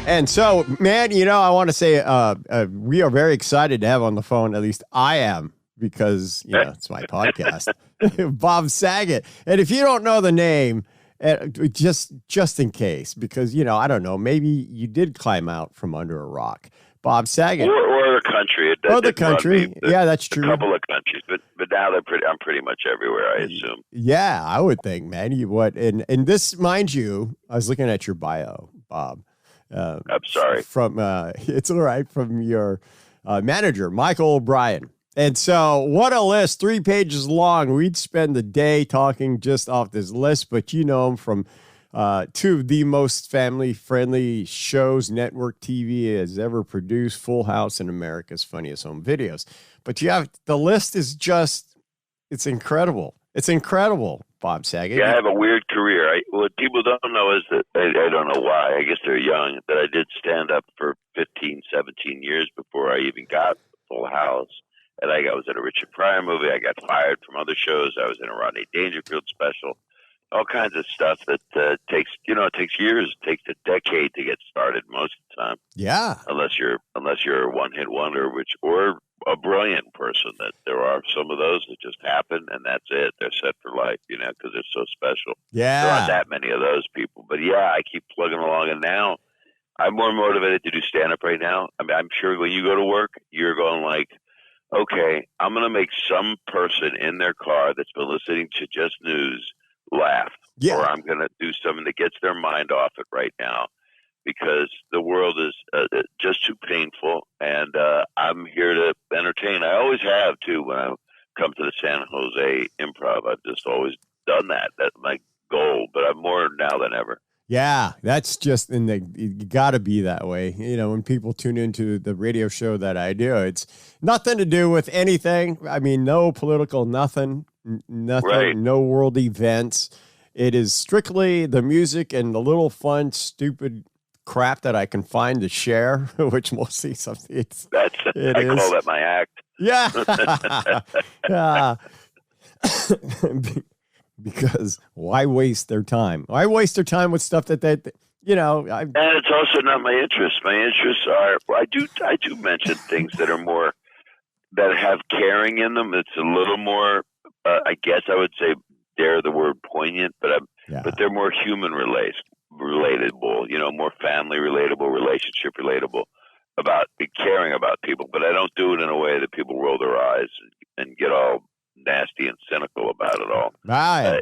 And so, man, I want to say we are very excited to have on the phone, at least I am, because, it's my podcast, Bob Saget. And if you don't know the name, just in case, because, I don't know, maybe you did climb out from under a rock. Bob Saget. Or the country. The country. Yeah, that's true. A couple of countries, but now I'm pretty much everywhere, I assume. Yeah, I would think, man. And this, mind you, I was looking at your bio, Bob. I'm sorry. It's all right, from your manager, Michael O'Brien. And so what a list, 3 pages long. We'd spend the day talking just off this list, but you know him from two of the most family-friendly shows network TV has ever produced, Full House and America's Funniest Home Videos. But the list is just, it's incredible. It's incredible, Bob Saget. Yeah, I have a weird career. What people don't know is that, I don't know why, I guess they're young, that I did stand up for 15, 17 years before I even got Full House. And I was in a Richard Pryor movie. I got fired from other shows. I was in a Rodney Dangerfield special. All kinds of stuff that takes years. It takes a decade to get started most of the time. Yeah. Unless you're a one-hit wonder, or a brilliant person. That there are some of those that just happen, and that's it. They're set for life, because they're so special. Yeah. There aren't that many of those people. But yeah, I keep plugging along, and now I'm more motivated to do stand-up right now. I mean, I'm sure when you go to work, you're going like, okay, I'm going to make some person in their car that's been listening to Just News laugh. Yeah. Or I'm going to do something that gets their mind off it right now, because the world is just too painful, and I'm here to entertain. I always have, too, when I come to the San Jose Improv. I've just always done that. That's my goal, but I'm more now than ever. Yeah, that's just you got to be that way. When people tune into the radio show that I do, it's nothing to do with anything. I mean, no political, nothing, Right. No world events. It is strictly the music and the little fun, stupid crap that I can find to share, which mostly something. I call that my act. Yeah. Yeah. Because why waste their time? Why waste their time with stuff that and it's also not my interest. My interests are, I do mention things that are more, that have caring in them. It's a little more, I guess I would say, dare the word poignant, but they're more human relatable, more family relatable, relationship relatable, about caring about people. But I don't do it in a way that people roll their eyes and get all nasty and cynical about it all. Right.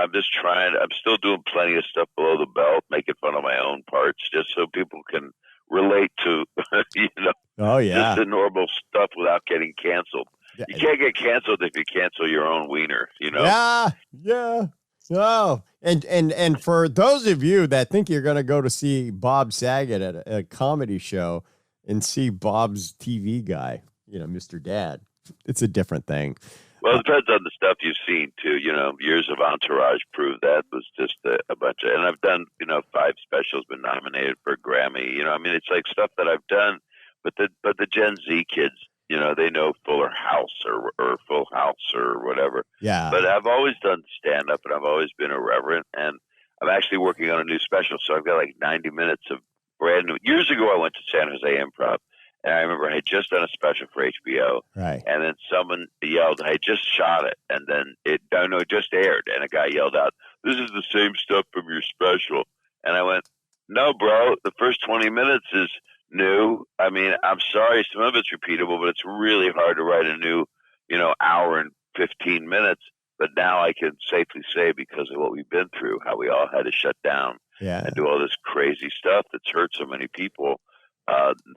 I'm just trying. I'm still doing plenty of stuff below the belt, making fun of my own parts, just so people can relate to, Oh yeah, just the normal stuff without getting canceled. Yeah. You can't get canceled if you cancel your own wiener. Yeah. Oh, and for those of you that think you're going to go to see Bob Saget at a comedy show and see Bob's TV guy, Mr. Dad, it's a different thing. Well, it depends on the stuff you've seen too. Years of Entourage proved that was just a bunch of, and I've done, 5 specials, been nominated for a Grammy. It's like stuff that I've done, but the Gen Z kids, they know Fuller House or Full House or whatever. Yeah. But I've always done stand up, and I've always been irreverent, and I'm actually working on a new special, so I've got like 90 minutes of brand new. Years ago, I went to San Jose Improv. And I remember I had just done a special for HBO, right? And then someone yelled, "I just shot it," and then it just aired, and a guy yelled out, "This is the same stuff from your special." And I went, "No, bro, the first 20 minutes is new. I mean, I'm sorry, some of it's repeatable, but it's really hard to write a new, hour and 15 minutes. But now I can safely say, because of what we've been through, how we all had to shut down and do all this crazy stuff that's hurt so many people."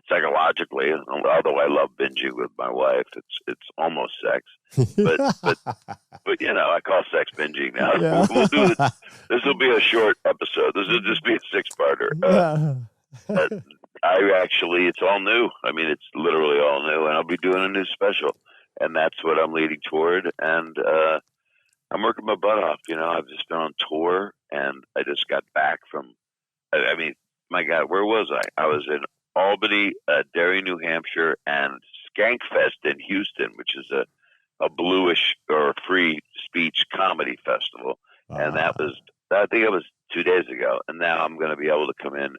Psychologically, although I love binging with my wife, it's almost sex, but I call sex binging now. Yeah. We'll do this. This will be a short episode. This will just be a 6-parter. It's all new. I mean, it's literally all new, and I'll be doing a new special, and that's what I'm leading toward. And I'm working my butt off. I've just been on tour, and I just got back from. I mean, my God, where was I? I was in Albany, Derry, New Hampshire, and Skankfest in Houston, which is a bluish or free speech comedy festival. And that was, I think it was 2 days ago. And now I'm going to be able to come in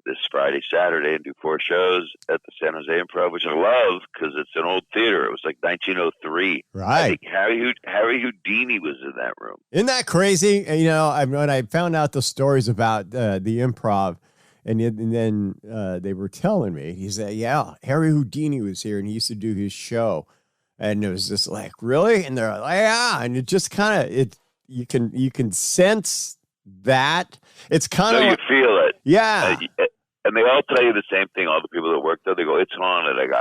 this Friday, Saturday, and do 4 shows at the San Jose Improv, which I love because it's an old theater. It was like 1903. Right. I think Harry Houdini was in that room. Isn't that crazy? And, you know, when I found out the stories about the Improv, and then they were telling me, he said, yeah, Harry Houdini was here, and he used to do his show. And it was just like, really? And they're like, yeah. And it just kind of, you can sense that. It's kind of, you feel it. Yeah. And they all tell you the same thing. All the people that work there, they go, it's haunted. I go,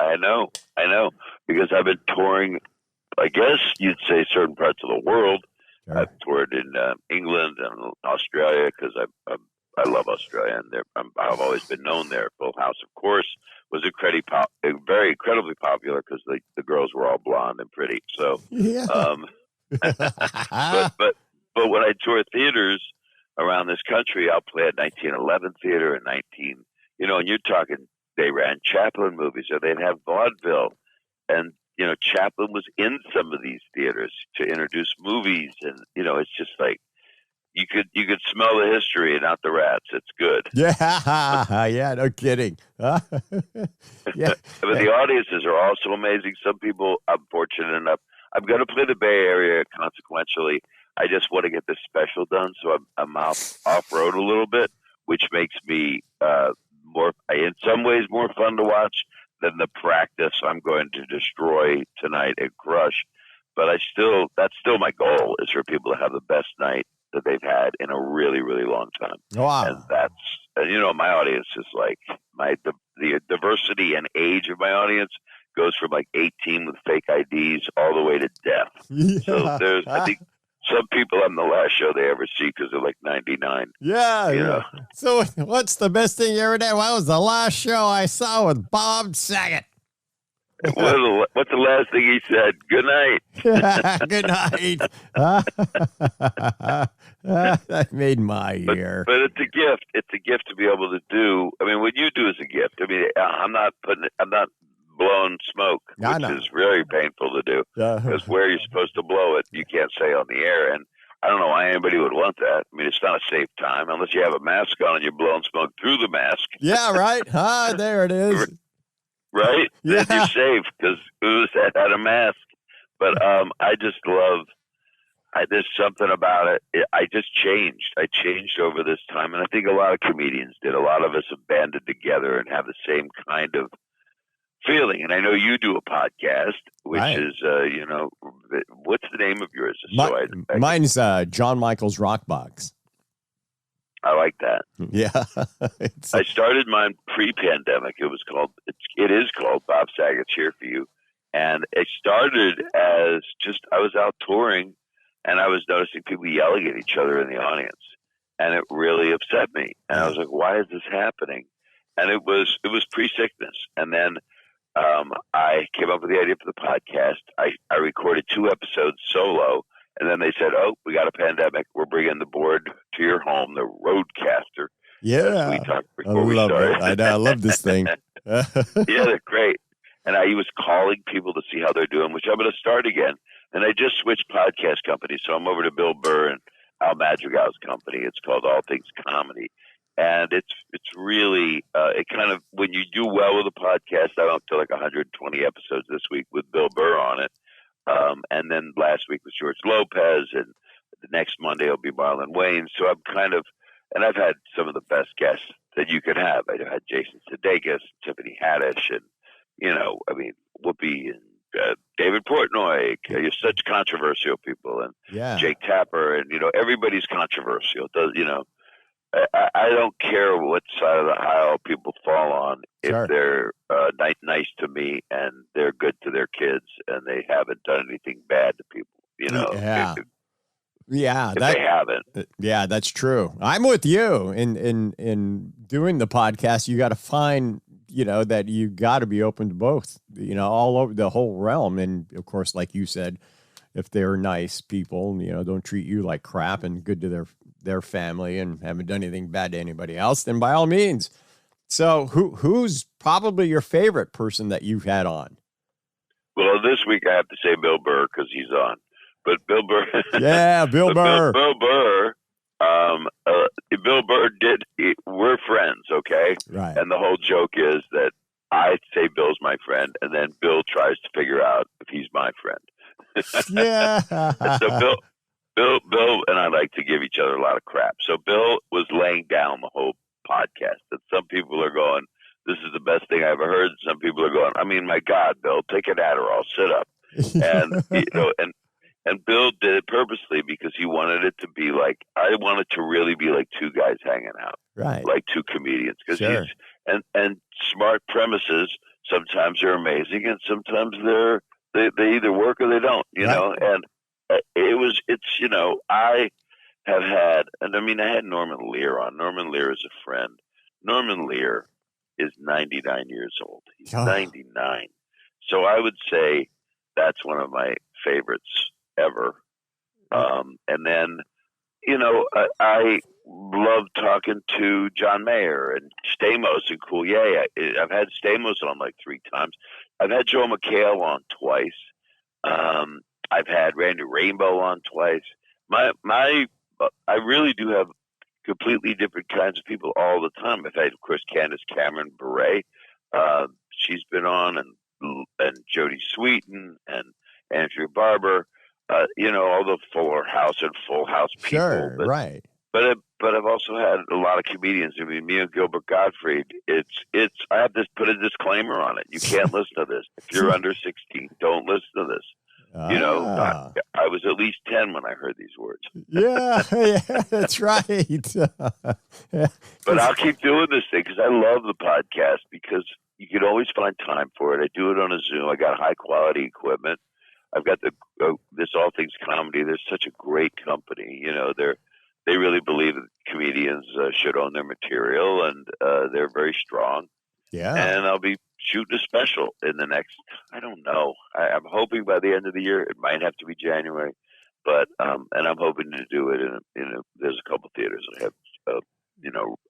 I know, because I've been touring, I guess you'd say certain parts of the world. Sure. I've toured in England and Australia because I love Australia, and I've always been known there. Full House, of course, was very incredibly popular because the girls were all blonde and pretty. So, yeah. but when I tour theaters around this country, I'll play at 1911 Theater and and you're talking, they ran Chaplin movies, or they'd have vaudeville, and Chaplin was in some of these theaters to introduce movies, and it's just like you could smell the history and not the rats. It's good. Yeah, yeah, no kidding. Yeah. But the audiences are also amazing. Some people, I'm fortunate enough, I'm going to play the Bay Area consequentially. I just want to get this special done, so I'm off-road a little bit, which makes me in some ways more fun to watch than the practice I'm going to destroy tonight and crush. But that's still my goal, is for people to have the best night that they've had in a really, really long time. Wow. And my audience is like the diversity and age of my audience goes from like 18 with fake IDs all the way to death. Yeah. So I think some people I'm the last show they ever see because they're like 99. Yeah. Yeah. So what's the best thing you ever did? What was the last show I saw with Bob Saget? What's the last thing he said? Good night. Good night. That made my year. But it's a gift. It's a gift to be able to do. I mean, what you do is a gift. I mean, I'm not blowing smoke, which is very painful to do, because where you're supposed to blow it, you can't say on the air. And I don't know why anybody would want that. I mean, it's not a safe time unless you have a mask on and you're blowing smoke through the mask. Yeah, right. There it is. Right? Yeah. Then you're safe because who's had a mask? But I just love. There's something about it. I just changed. I changed over this time, and I think a lot of comedians did. A lot of us have banded together and have the same kind of feeling. And I know you do a podcast, which is, what's the name of yours? Mine's John Michael's Rockbox. I like that. Yeah. I started mine pre-pandemic. It is called Bob Saget's Here For You. And it started as I was out touring, and I was noticing people yelling at each other in the audience. And it really upset me. And I was like, why is this happening? And it was pre-sickness. And then I came up with the idea for the podcast. I recorded 2 episodes solo, and then they said, "Oh, we got a pandemic. We're bringing the board to your home, the Roadcaster." Yeah, we talked before we started. I know. I love this thing. Yeah, they're great. And I was calling people to see how they're doing, which I'm going to start again. And I just switched podcast companies, so I'm over to Bill Burr and Al Madrigal's company. It's called All Things Comedy. And it's really, it kind of, when you do well with a podcast, I'm up to like 120 episodes this week with Bill Burr on it. And then last week was George Lopez, and the next Monday will be Marlon Wayans. So I'm kind of, and I've had some of the best guests that you could have. I had Jason Sudeikis, Tiffany Haddish, and, Whoopi and David Portnoy. You're such controversial people, and Jake Tapper, and, everybody's controversial. I don't care what side of the aisle people fall on if they're nice to me and they're good to their kids and they haven't done anything bad to people. If they haven't. Yeah, that's true. I'm with you. In doing the podcast, you got to find, that you got to be open to both, all over the whole realm. And of course, like you said, if they're nice people, don't treat you like crap and good to their family and haven't done anything bad to anybody else, then by all means. So who's probably your favorite person that you've had on? Well, this week I have to say Bill Burr because he's on. But Bill Burr. Yeah, Bill Burr. Bill Burr Bill Burr we're friends, okay? Right. And the whole joke is that I say Bill's my friend, and then Bill tries to figure out if he's my friend. Yeah. And so Bill and I like to give each other a lot of crap. So Bill was laying down the whole podcast, and some people are going, "This is the best thing I ever heard." Some people are going, "I mean, my God, Bill, take an Adderall, sit up." And and Bill did it purposely because he wanted it to be like, I wanted to really be like two guys hanging out, Right. like two comedians, because Sure. and smart premises sometimes are amazing, and sometimes they either work or they don't, you Right. know. And I have had, and I mean, I had Norman Lear on. Norman Lear is a friend. Norman Lear is 99 years old. He's 99. So I would say that's one of my favorites ever. And then, I love talking to John Mayer and Stamos and Cool. Yeah. I've had Stamos on like 3 times. I've had Joe McHale on twice. I've had Randy Rainbow on twice. I really do have completely different kinds of people all the time. I've had, of course, Candace Cameron Bure. She's been on, and Jodie Sweetin and Andrew Barber. All the Full House people. Sure. Right. But I've also had a lot of comedians. I mean, me and Gilbert Gottfried. I have to put a disclaimer on it. You can't listen to this. If you're under 16, don't listen to this. I was at least 10 when I heard these words. Yeah, that's right. But I'll keep doing this thing because I love the podcast because you can always find time for it. I do it on a Zoom. I got high quality equipment. I've got this All Things Comedy. They're such a great company. They really believe that comedians should own their material, and they're very strong. Yeah. And I'll be shooting a special in the next, I don't know. I'm hoping by the end of the year. It might have to be January, but and I'm hoping to do it in there's a couple theaters I have,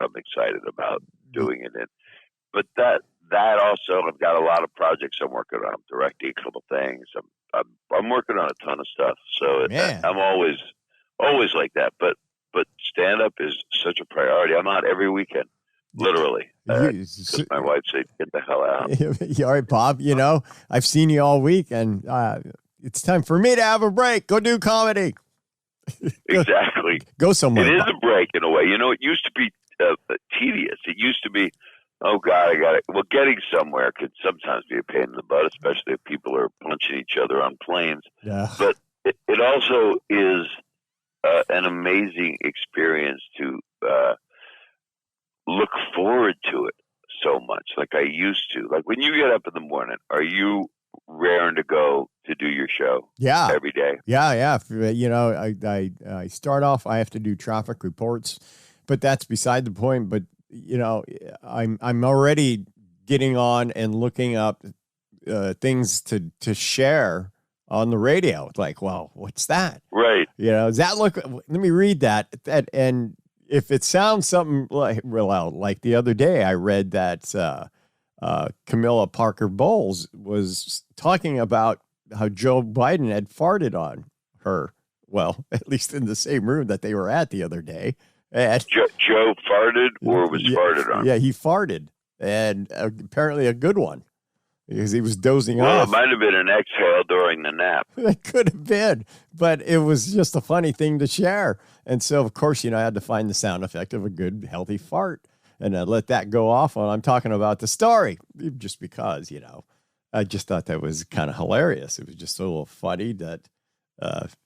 I'm excited about doing it in. But that also, I've got a lot of projects I'm working on. I'm directing a couple things. I'm working on a ton of stuff. So I'm always like that. But stand up is such a priority. I'm out every weekend. Literally. My wife said, "Get the hell out." All right, Bob, I've seen you all week, and it's time for me to have a break. Go do comedy. Exactly. Go somewhere. It is a break in a way. It used to be tedious. It used to be, oh, God, I got it. Well, getting somewhere could sometimes be a pain in the butt, especially if people are punching each other on planes. Yeah. But it also is an amazing experience to look forward to it so much, like I used to. Like when you get up in the morning, are you raring to go to do your show? Yeah. Every day? Yeah. I start off, I have to do traffic reports, but that's beside the point. But, I'm already getting on and looking up things to share on the radio. It's like, well, what's that? Right. Does that look, let me read that. And if it sounds something like the other day, I read that Camilla Parker Bowles was talking about how Joe Biden had farted on her. Well, at least in the same room that they were at the other day. And Joe farted or was farted on? Yeah, he farted, and apparently a good one. Because he was dozing off. Well, it might have been an exhale during the nap. It could have been, but it was just a funny thing to share. And so, of course, I had to find the sound effect of a good, healthy fart. And I let that go off when I'm talking about the story, just because, I just thought that was kind of hilarious. It was just a little funny that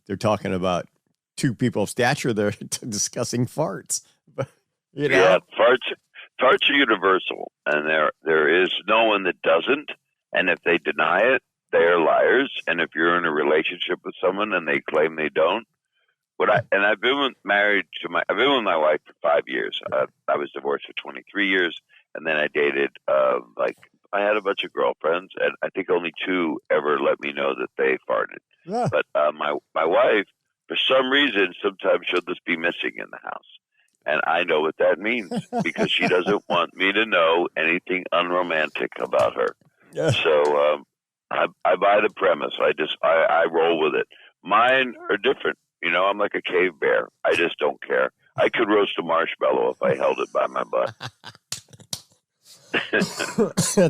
they're talking about 2 people of stature there discussing farts. But, Yeah, farts are universal, and there is no one that doesn't. And if they deny it, they are liars. And if you're in a relationship with someone and they claim they don't, I've been married to I've been with my wife for 5 years. I was divorced for 23 years, and then I dated I had a bunch of girlfriends, and I think only 2 ever let me know that they farted. Yeah. But my wife, for some reason, sometimes she'll just be missing in the house. And I know what that means because she doesn't want me to know anything unromantic about her. Yeah. So I buy the premise. I roll with it. Mine are different. I'm like a cave bear. I just don't care. I could roast a marshmallow if I held it by my butt.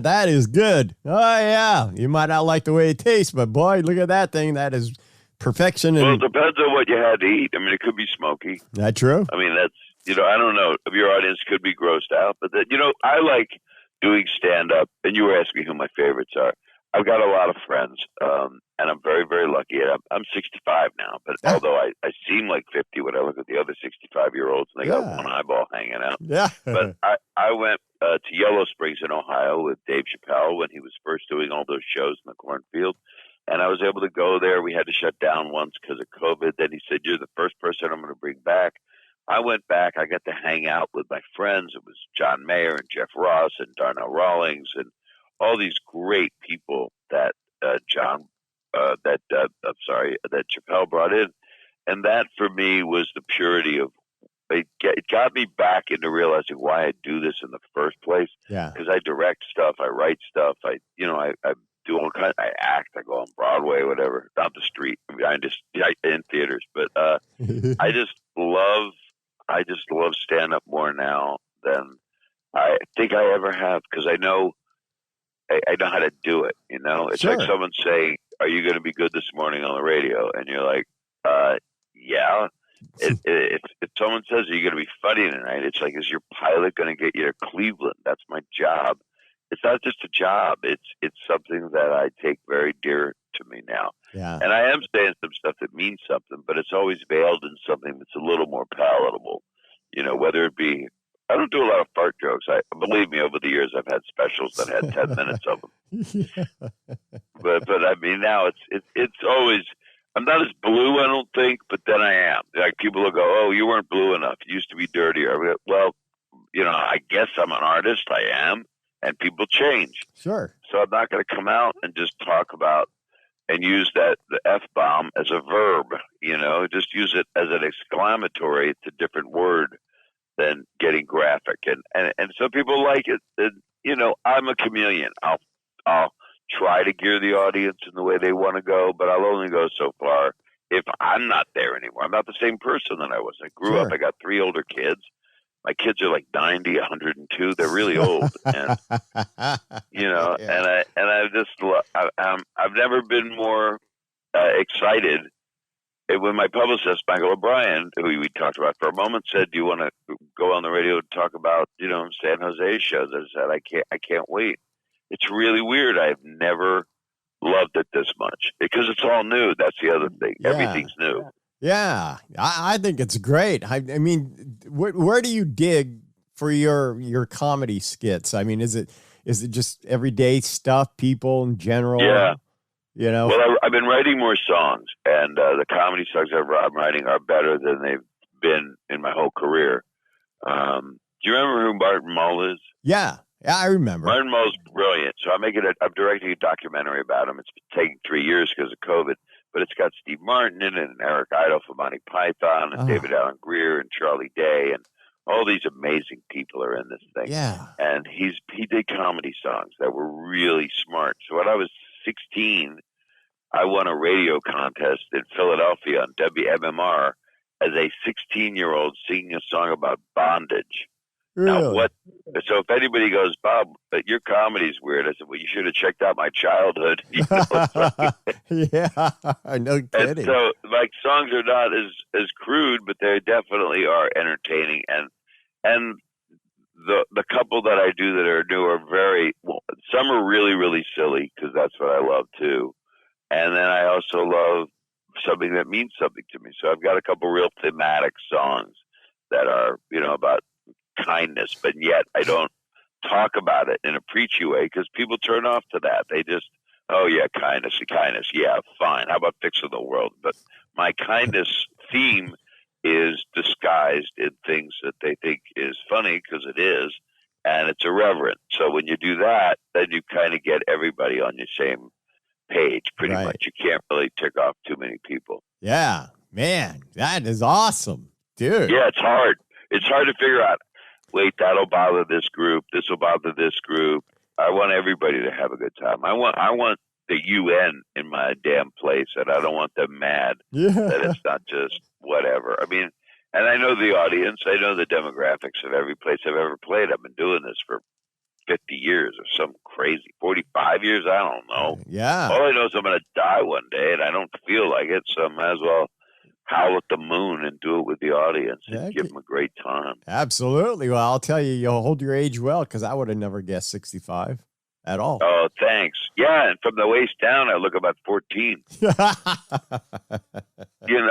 That is good. Oh, yeah. You might not like the way it tastes, but boy, look at that thing. That is perfection. Well, it depends on what you had to eat. I mean, it could be smoky. That's true. I mean, that's, I don't know if your audience could be grossed out, but I like doing stand-up, and you were asking who my favorites are. I've got a lot of friends, and I'm very, very lucky. I'm 65 now, but although I seem like 50 when I look at the other 65-year-olds, and they got one eyeball hanging out. Yeah. But I went to Yellow Springs in Ohio with Dave Chappelle when he was first doing all those shows in the cornfield. And I was able to go there. We had to shut down once because of COVID. Then he said, "You're the first person I'm going to bring back." I went back. I got to hang out with my friends. It was John Mayer and Jeff Ross and Darnell Rawlings and all these great people that that Chappelle brought in. And that for me was the purity of it. Got me back into realizing why I do this in the first place. Yeah. Because I direct stuff, I write stuff, I do all kinds. I act, I go on Broadway, whatever, down the street. I mean, in theaters, but I just love stand up more now than I think I ever have because I know how to do it. It's Sure. like someone saying, "Are you going to be good this morning on the radio?" And you're like, "Yeah." If someone says, "Are you going to be funny tonight?" It's like, "Is your pilot going to get you to Cleveland?" That's my job. It's not just a job. It's something that I take very dear to me now. Yeah. And I am saying some stuff that means something, but it's always veiled in something that's a little more palatable. Whether it be, I don't do a lot of fart jokes. Believe me, over the years, I've had specials that had 10 minutes of them. Yeah. But I mean, now it's always, I'm not as blue, I don't think, but then I am. Like people will go, "Oh, you weren't blue enough. You used to be dirtier." Well, I guess I'm an artist. I am. And people change. Sure. So I'm not going to come out and just talk about and use the F-bomb as a verb, just use it as an exclamatory. It's a different word than getting graphic. And some people like it. And, I'm a chameleon. I'll try to gear the audience in the way they want to go, but I'll only go so far if I'm not there anymore. I'm not the same person that I was. I grew up. I got 3 older kids. My kids are like 90, 102. They're really old, and I've never been more excited. And when my publicist Michael O'Brien, who we talked about for a moment, said, "Do you want to go on the radio and talk about San Jose shows?" I said, "I can't wait." It's really weird. I've never loved it this much because it's all new. That's the other thing. Yeah. Everything's new. Yeah, I think it's great. I mean, where do you dig for your comedy skits? I mean, is it just everyday stuff, people in general? Yeah. Well, I've been writing more songs, and the comedy songs I'm writing are better than they've been in my whole career. Do you remember who Martin Mull is? Yeah, I remember. Martin Mull's brilliant. So I'm directing a documentary about him. It's taking 3 years because of COVID. But it's got Steve Martin in it, and Eric Idle from Monty Python, and David Allen Greer, and Charlie Day, and all these amazing people are in this thing. Yeah. And he did comedy songs that were really smart. So when I was 16, I won a radio contest in Philadelphia on WMMR as a 16-year-old singing a song about bondage. Really? Now, so if anybody goes, "Bob, but your comedy's weird," I said, "Well, you should have checked out my childhood." Yeah, no kidding. And so, songs are not as crude, but they definitely are entertaining. And the couple that I do that are new are some are really, really silly because that's what I love too. And then I also love something that means something to me. So I've got a couple real thematic songs that are, about kindness, but yet I don't talk about it in a preachy way because people turn off to that. They just, "Oh yeah, kindness, yeah, fine. How about fixing the world?" But my kindness theme is disguised in things that they think is funny because it is, and it's irreverent. So when you do that, then you kind of get everybody on your same page pretty much. You can't really tick off too many people. Yeah, man, that is awesome, dude. Yeah, it's hard. It's hard to figure out. Wait, that'll bother this group. This will bother this group. I want everybody to have a good time. I want the UN in my damn place, and I don't want them mad that it's not just whatever. I mean, And I know the audience. I know the demographics of every place I've ever played. I've been doing this for 50 years or some crazy 45 years. I don't know. Yeah. All I know is I'm going to die one day, and I don't feel like it, so I might as well howl at the moon and do it with the audience and give them a great time. Absolutely. Well, I'll tell you, you'll hold your age well, because I would have never guessed 65 at all. Oh, thanks. Yeah, and from the waist down, I look about 14.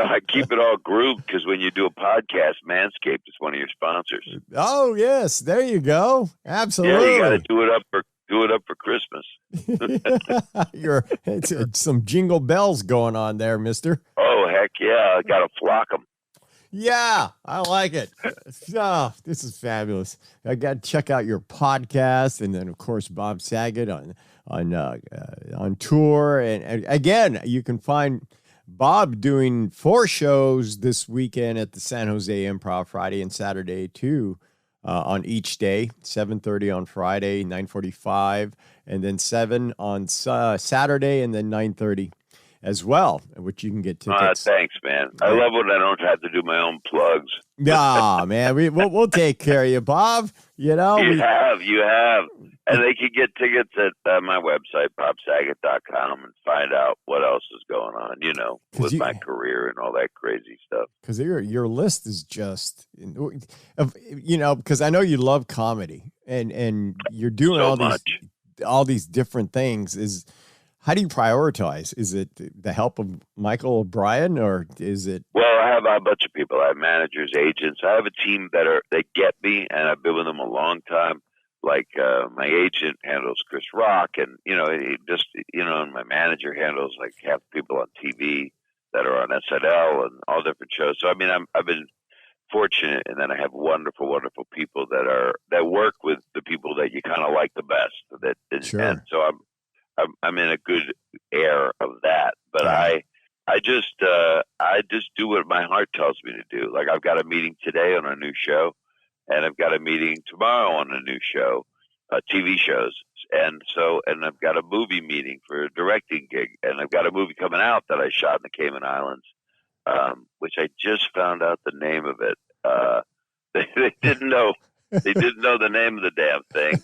I keep it all grooved, because when you do a podcast, Manscaped is one of your sponsors. Oh, yes. There you go. Absolutely. Yeah, you got to do it up for Christmas. It's some jingle bells going on there, mister. Oh, heck yeah. I got to flock them. Yeah, I like it. Oh, this is fabulous. I got to check out your podcast, and then, of course, Bob Saget on tour. And again, you can find Bob doing 4 shows this weekend at the San Jose Improv, Friday and Saturday too, on each day. 7:30 on Friday, 9:45, and then 7 on Saturday, and then 9:30 as well, which you can get tickets. Thanks, man. I love when I don't have to do my own plugs. Nah, man, we'll take care of you, Bob. You have. And they can get tickets at my website, bobsaget.com, and find out what else is going on, with my career and all that crazy stuff. Because your list is just, because I know you love comedy, and you're doing all these different things. How do you prioritize? Is it the help of Michael O'Brien, or is it? Well, I have a bunch of people. I have managers, agents. I have a team that get me, and I've been with them a long time. Like my agent handles Chris Rock, and and my manager handles like half the people on TV that are on SNL and all different shows. So I mean, I've been fortunate, and then I have wonderful, wonderful people that work with the people that you kind of like the best. Sure. And so I'm in a good air of that, but yeah. I just do what my heart tells me to do. Like I've got a meeting today on a new show, and I've got a meeting tomorrow on a new show, TV shows, and I've got a movie meeting for a directing gig, and I've got a movie coming out that I shot in the Cayman Islands, which I just found out the name of it. They didn't know. They didn't know the name of the damn thing,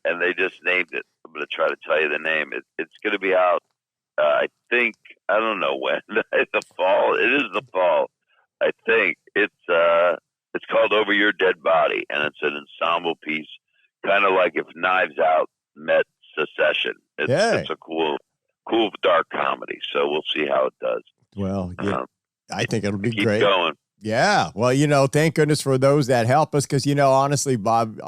and they just named it. I'm going to try to tell you the name. It's going to be out, I think, I don't know when. The fall. It is the fall. I think it's called Over Your Dead Body, and it's an ensemble piece, kind of like if Knives Out met Secession. It's a cool dark comedy. So we'll see how it does. Well, I think it'll be keep great. Going. Yeah. Well, thank goodness for those that help us, because, honestly, Bob,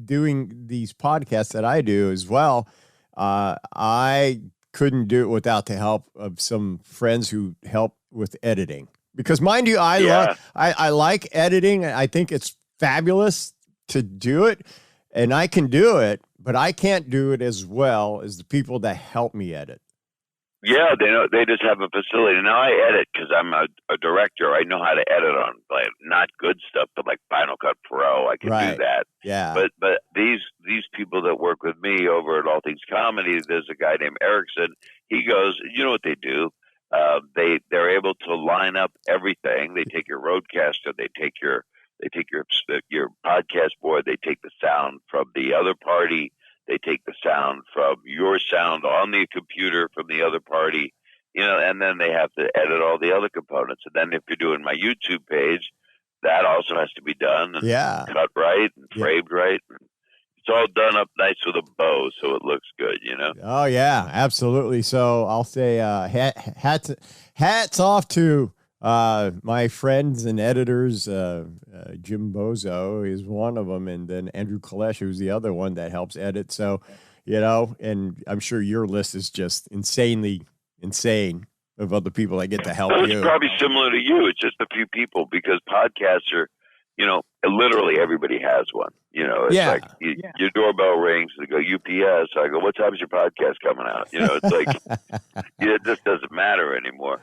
doing these podcasts that I do as well, I couldn't do it without the help of some friends who help with editing. Because, mind you, I like editing. I think it's fabulous to do it, and I can do it, but I can't do it as well as the people that help me edit. Yeah, they just have a facility. Now I edit because I'm a director. I know how to edit on like not good stuff, but like Final Cut Pro. I can do that. Yeah. But these people that work with me over at All Things Comedy, there's a guy named Erickson. He goes, you know what they do? They're able to line up everything. They take your roadcaster. They take your podcast board. They take the sound from the other party. They take the sound from your sound on the computer from the other party, and then they have to edit all the other components. And then if you're doing my YouTube page, that also has to be done and cut right and framed right. It's all done up nice with a bow, so it looks good, Oh, yeah, absolutely. So I'll say hats off to my friends and editors. Jim Bozo is one of them, and then Andrew Kalesh, who's the other one that helps edit. So, and I'm sure your list is just insanely insane of other people that get to help you. It's probably similar to you. It's just a few people, because podcasts are, literally everybody has one. It's like your doorbell rings, they go UPS. I go, what time is your podcast coming out? It's like it just doesn't matter anymore.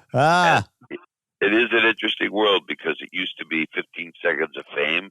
It is an interesting world, because it used to be 15 seconds of fame,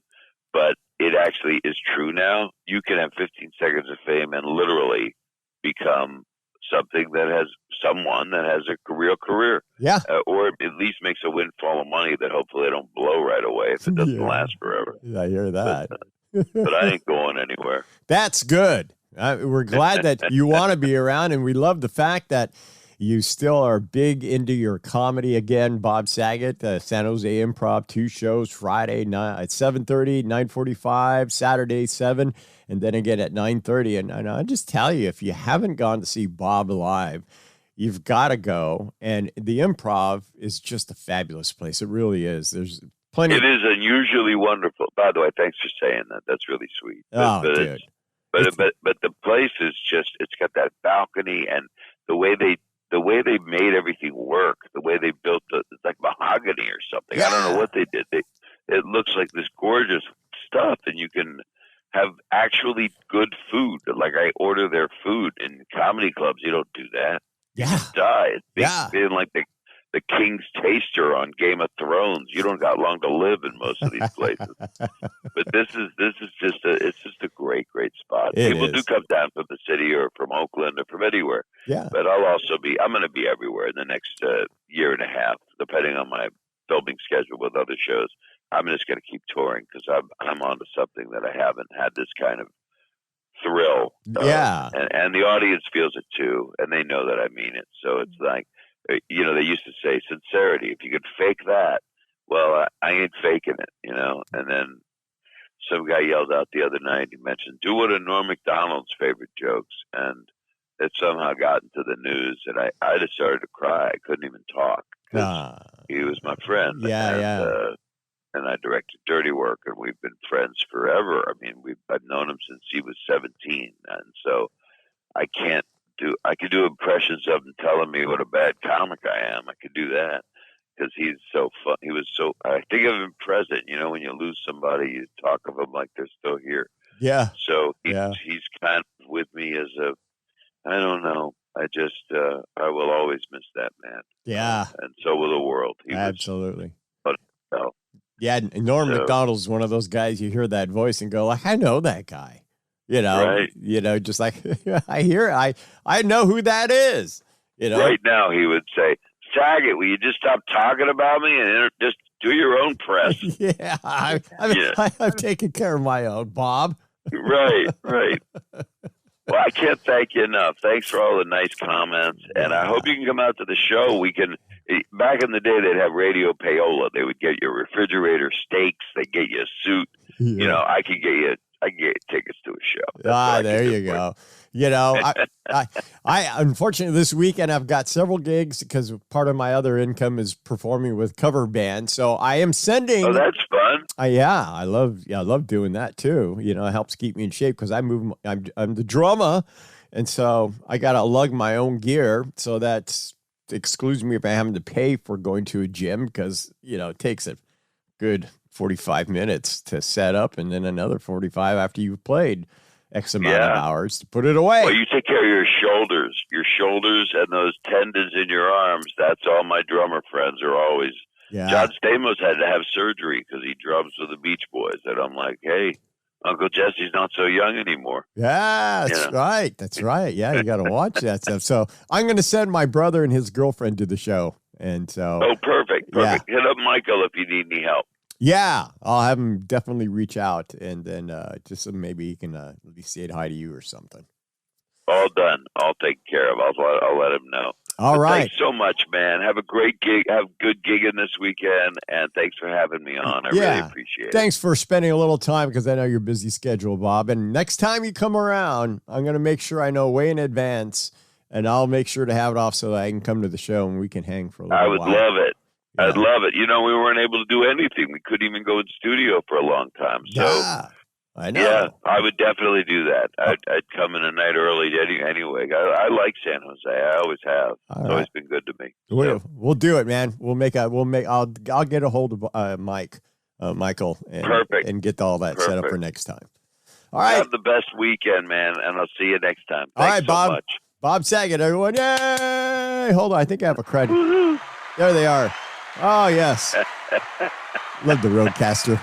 but it actually is true now. You can have 15 seconds of fame and literally become something that has someone that has a real career. Yeah. Or at least makes a windfall of money that hopefully they don't blow right away if it doesn't last forever. I hear that. But I ain't going anywhere. That's good. We're glad that you want to be around, and we love the fact that you still are big into your comedy. Again, Bob Saget, San Jose Improv, 2 shows, Friday at 7:30, 9:45, Saturday 7, and then again at 9:30. And I just tell you, if you haven't gone to see Bob live, you've got to go. And the Improv is just a fabulous place. It really is. There's plenty. It is unusually wonderful. By the way, thanks for saying that. That's really sweet. Dude. But the place is just, it's got that balcony, and the way they made everything work, the way they built it's like mahogany or something. I don't know what they did. It looks like this gorgeous stuff, and you can have actually good food. Like I order their food in comedy clubs. You don't do that. Yeah. You just die. It's being like the King's Taster on Game of Thrones. You don't got long to live in most of these places. But this is just a great spot. People do come down from the city or from Oakland or from anywhere. Yeah. But I'm going to be everywhere in the next year and a half, depending on my filming schedule with other shows. I'm just going to keep touring because I'm onto something that I haven't had this kind of thrill. And the audience feels it too, and they know that I mean it. So it's like, they used to say sincerity. If you could fake that, well, I ain't faking it, And then some guy yelled out the other night, he mentioned, do one of Norm Macdonald's favorite jokes. And it somehow got into the news, and I just started to cry. I couldn't even talk. He was my friend. And I directed Dirty Work, and we've been friends forever. I mean, I've known him since he was 17. And so I could do impressions of him telling me what a bad comic I am. I could do that because he's so fun. I think of him present, when you lose somebody, you talk of them like they're still here. Yeah. So he's kind of with me as I don't know. I will always miss that man. Yeah. And so will the world. Absolutely. Yeah. Norm Macdonald's one of those guys, you hear that voice and go like, I know that guy. Right. Just like I know who that is. Right now he would say, Saget, will you just stop talking about me and just do your own press? Yeah, I've taken care of my own, Bob. Right. Well, I can't thank you enough. Thanks for all the nice comments, and I hope you can come out to the show. Back in the day, they'd have radio payola. They would get your refrigerator steaks. They'd get you a suit. Yeah. I can get tickets to a show. There you go. I unfortunately this weekend I've got several gigs because part of my other income is performing with cover bands. So I am sending. Oh, that's fun. I love doing that too. It helps keep me in shape because I'm the drummer, and so I got to lug my own gear. So that excludes me if I having to pay for going to a gym because it takes a good 45 minutes to set up and then another 45 after you've played X amount of hours to put it away. Well, you take care of your shoulders and those tendons in your arms. That's all my drummer friends are always. Yeah. John Stamos had to have surgery because he drums with the Beach Boys. And I'm like, hey, Uncle Jesse's not so young anymore. Yeah, that's right. That's right. Yeah, you got to watch that stuff. So I'm going to send my brother and his girlfriend to the show. And so. Oh, perfect. Yeah. Hit up Michael if you need any help. Yeah, I'll have him definitely reach out, and then just so maybe he can at least say hi to you or something. All done. All taken care of. I'll let him know. All right. Thanks so much, man. Have a great gig. Have good gigging this weekend, and thanks for having me on. I really appreciate it. Thanks for spending a little time because I know your busy schedule, Bob. And next time you come around, I'm going to make sure I know way in advance, and I'll make sure to have it off so that I can come to the show and we can hang for a little while. I would love it. Yeah. I'd love it. We weren't able to do anything. We couldn't even go in studio for a long time. So, I know. Yeah, I would definitely do that. I'd come in a night early anyway. I like San Jose. I always have. It's always been good to me. We'll do it, man. I'll get a hold of Michael, and get all that set up for next time. All right. Have the best weekend, man, and I'll see you next time. Thanks all right, Bob. Much. Bob Saget, everyone. Yay! Hold on. I think I have a credit. There they are. Oh, yes. Love the Roadcaster.